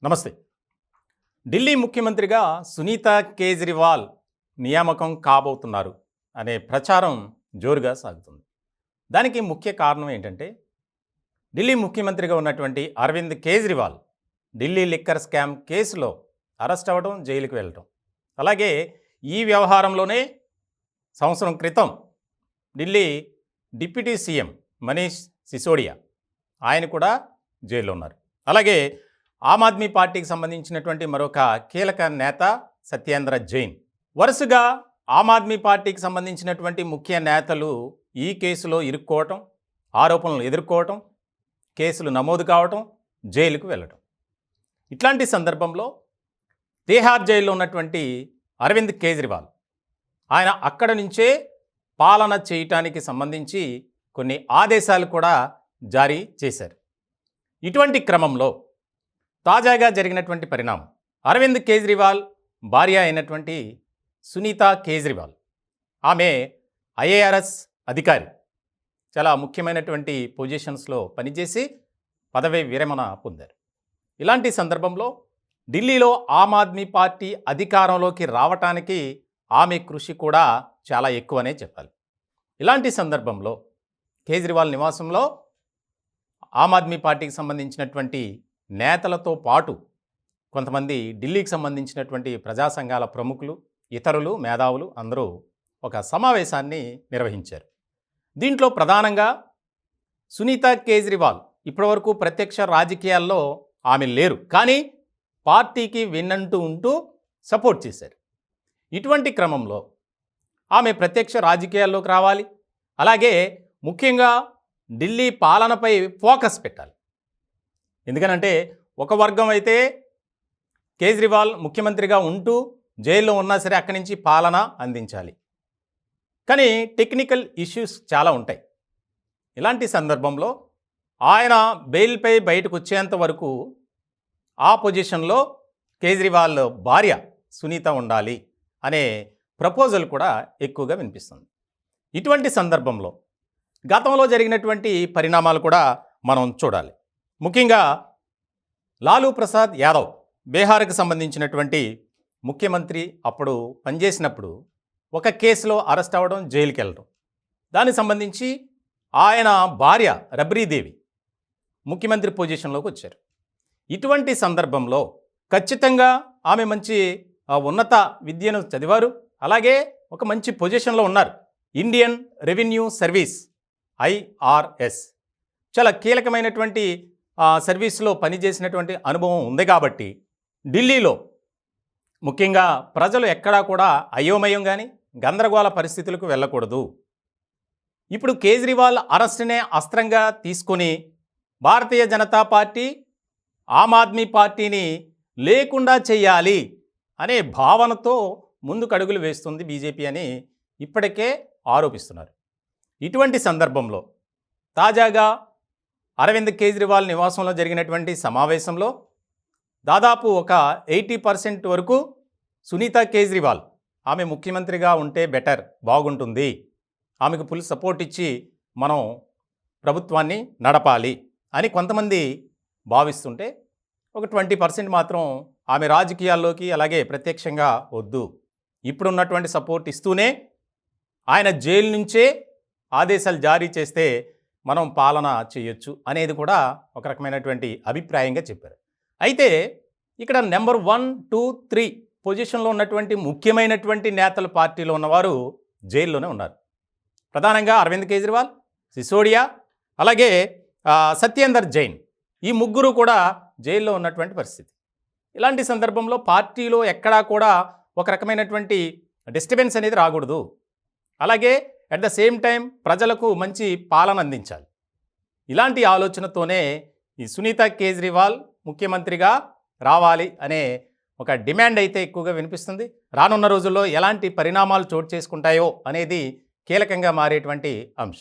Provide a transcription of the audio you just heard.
నమస్తే. ఢిల్లీ ముఖ్యమంత్రిగా సునీత కేజ్రీవాల్ నియామకం కాబోతున్నారు అనే ప్రచారం జోరుగా సాగుతుంది. దానికి ముఖ్య కారణం ఏంటంటే ఢిల్లీ ముఖ్యమంత్రిగా ఉన్నటువంటి అరవింద్ కేజ్రీవాల్ ఢిల్లీ లిక్కర్ స్కామ్ కేసులో అరెస్ట్ అవ్వడం, జైలుకి వెళ్ళటం. అలాగే ఈ వ్యవహారంలోనే సంవత్సరం క్రితం ఢిల్లీ డిప్యూటీ సీఎం మనీష్ సిసోడియా ఆయన కూడా జైల్లో ఉన్నారు. అలాగే ఆమ్ ఆద్మీ పార్టీకి సంబంధించినటువంటి మరొక కీలక నేత సత్యేంద్ర జైన్. వరుసగా ఆమ్ ఆద్మీ పార్టీకి సంబంధించినటువంటి ముఖ్య నేతలు ఈ కేసులో ఇరుక్కోవటం, ఆరోపణలు ఎదుర్కోవటం, కేసులు నమోదు కావటం, జైలుకు వెళ్ళటం. ఇట్లాంటి సందర్భంలో తిహార్ జైల్లో ఉన్నటువంటి అరవింద్ కేజ్రీవాల్ ఆయన అక్కడ నుంచే పాలన చేయటానికి సంబంధించి కొన్ని ఆదేశాలు కూడా జారీ చేశారు. ఇటువంటి క్రమంలో తాజాగా జరిగినటువంటి పరిణామం, అరవింద్ కేజ్రీవాల్ భార్య అయినటువంటి సునీత కేజ్రీవాల్, ఆమె ఐఏఆర్ఎస్ అధికారి, చాలా ముఖ్యమైనటువంటి పొజిషన్స్లో పనిచేసి పదవి విరమణ పొందారు. ఇలాంటి సందర్భంలో ఢిల్లీలో ఆమ్ ఆద్మీ పార్టీ అధికారంలోకి రావటానికి ఆమె కృషి కూడా చాలా ఎక్కువనే చెప్పాలి. ఇలాంటి సందర్భంలో కేజ్రీవాల్ నివాసంలో ఆమ్ ఆద్మీ పార్టీకి సంబంధించినటువంటి నేతలతో పాటు కొంతమంది ఢిల్లీకి సంబంధించినటువంటి ప్రజా సంఘాల ప్రముఖులు, ఇతరులు, మేధావులు అందరూ ఒక సమావేశాన్ని నిర్వహించారు. దీంట్లో ప్రధానంగా సునీత కేజ్రీవాల్ ఇప్పటివరకు ప్రత్యక్ష రాజకీయాల్లో ఆమె లేరు, కానీ పార్టీకి విన్నంటూ ఉంటూ సపోర్ట్ చేశారు. ఇటువంటి క్రమంలో ఆమె ప్రత్యక్ష రాజకీయాల్లోకి రావాలి, అలాగే ముఖ్యంగా ఢిల్లీ పాలనపై ఫోకస్ పెట్టాలి. ఎందుకనంటే ఒక వర్గం అయితే కేజ్రీవాల్ ముఖ్యమంత్రిగా ఉంటూ జైల్లో ఉన్నా సరే అక్కడి నుంచి పాలన అందించాలి, కానీ టెక్నికల్ ఇష్యూస్ చాలా ఉంటాయి. ఇలాంటి సందర్భంలో ఆయన బెయిల్పై బయటకు వచ్చేంత వరకు ఆ పొజిషన్లో కేజ్రీవాల్ భార్య సునీత ఉండాలి అనే ప్రపోజల్ కూడా ఎక్కువగా వినిపిస్తుంది. ఇటువంటి సందర్భంలో గతంలో జరిగినటువంటి పరిణామాలు కూడా మనం చూడాలి. ముఖ్యంగా లాలూ ప్రసాద్ యాదవ్ బీహార్కి సంబంధించినటువంటి ముఖ్యమంత్రి అప్పుడు పనిచేసినప్పుడు ఒక కేసులో అరెస్ట్ అవ్వడం, జైలుకి వెళ్ళడం, దానికి సంబంధించి ఆయన భార్య రబ్రీదేవి ముఖ్యమంత్రి పొజిషన్లోకి వచ్చారు. ఇటువంటి సందర్భంలో ఖచ్చితంగా ఆమె మంచి ఉన్నత విద్యను చదివారు, అలాగే ఒక మంచి పొజిషన్లో ఉన్నారు. ఇండియన్ రెవెన్యూ సర్వీస్ ఐఆర్ఎస్ చాలా కీలకమైనటువంటి సర్వీస్లో పనిచేసినటువంటి అనుభవం ఉంది. కాబట్టి ఢిల్లీలో ముఖ్యంగా ప్రజలు ఎక్కడా కూడా అయోమయం కానీ గందరగోళ పరిస్థితులకు వెళ్ళకూడదు. ఇప్పుడు కేజ్రీవాల్ అరెస్ట్నే అస్త్రంగా తీసుకొని భారతీయ జనతా పార్టీ, ఆమ్ ఆద్మీ పార్టీని లేకుండా చేయాలి అనే భావనతో ముందుకు అడుగులు వేస్తుంది బీజేపీ అని ఇప్పటికే ఆరోపిస్తున్నారు. ఇటువంటి సందర్భంలో తాజాగా అరవింద్ కేజ్రీవాల్ నివాసంలో జరిగినటువంటి సమావేశంలో దాదాపు ఒక 80% వరకు సునీత కేజ్రీవాల్ ఆమె ముఖ్యమంత్రిగా ఉంటే బెటర్, బాగుంటుంది, ఆమెకు ఫుల్ సపోర్ట్ ఇచ్చి మనం ప్రభుత్వాన్ని నడపాలి అని కొంతమంది భావిస్తుంటే, ఒక 20% మాత్రం ఆమె రాజకీయాల్లోకి అలాగే ప్రత్యక్షంగా వద్దు, ఇప్పుడున్నటువంటి సపోర్ట్ ఇస్తూనే ఆయన జైలు నుంచే ఆదేశాలు జారీ చేస్తే మనం పాలన చేయొచ్చు అనేది కూడా ఒక రకమైనటువంటి అభిప్రాయంగా చెప్పారు. అయితే ఇక్కడ నెంబర్ 1, 2, 3 పొజిషన్లో ఉన్నటువంటి ముఖ్యమైనటువంటి నేతల పార్టీలో ఉన్నవారు జైల్లోనే ఉన్నారు. ప్రధానంగా అరవింద్ కేజ్రీవాల్, సిసోడియా, అలాగే సత్యేందర్ జైన్, ఈ ముగ్గురు కూడా జైల్లో ఉన్నటువంటి పరిస్థితి. ఇలాంటి సందర్భంలో పార్టీలో ఎక్కడా కూడా ఒక రకమైనటువంటి డిస్టర్బెన్స్ అనేది రాకూడదు, అలాగే అట్ ద సేమ్ టైం ప్రజలకు మంచి పాలన అందించాలి. ఇలాంటి ఆలోచనతోనే ఈ సునీత కేజ్రీవాల్ ముఖ్యమంత్రిగా రావాలి అనే ఒక డిమాండ్ అయితే ఎక్కువగా వినిపిస్తుంది. రానున్న రోజుల్లో ఎలాంటి పరిణామాలు చోటు చేసుకుంటాయో అనేది కీలకంగా మారేటువంటి అంశం.